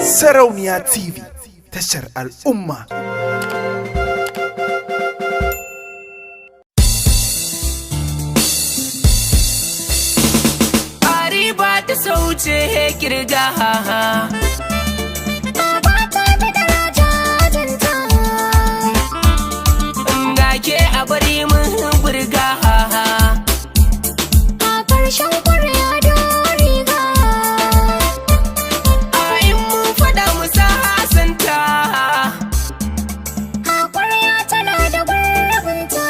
Sarauniya TV, tashar al'umma. Ba ta sauce kirga ba ta da daraja jinta ga ke a bari mun burga a ƙarshen ƙwarya don riga a in mun fada mu sasanta a ƙwarya tana da gurbinta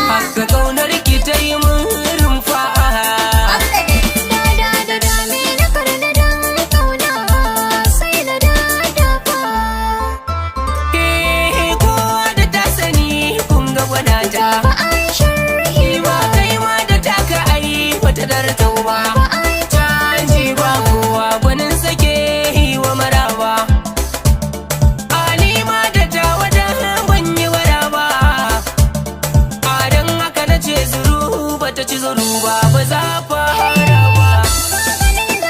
haka kaunar ki ta yi mun rumfa ba za fara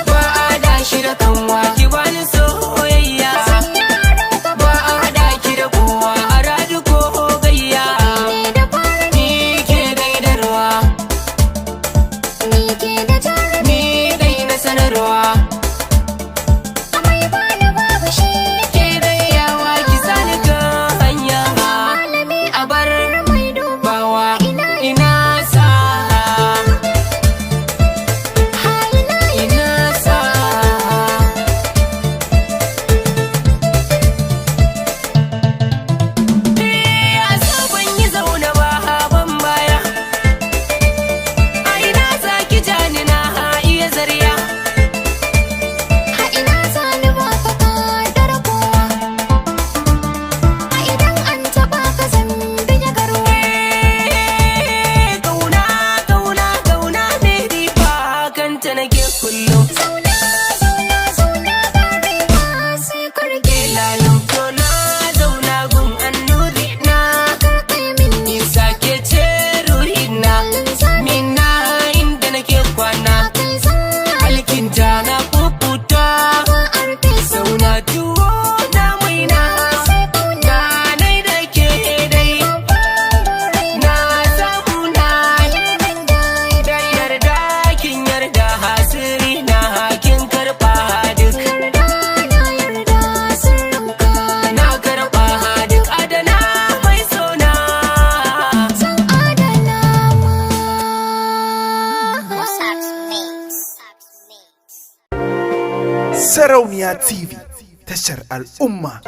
ba a da shi da kanwa ki bani soyayya ba a hada ki da kowa a radu ko gayya ni ke gaidarwa ni ke da jarumi ni dai na sanarwa amai bani babu shi ke da yawa ki sani kan hanya malami a bar mai dubawa ina sa Sarauniya TV, tashar al'umma.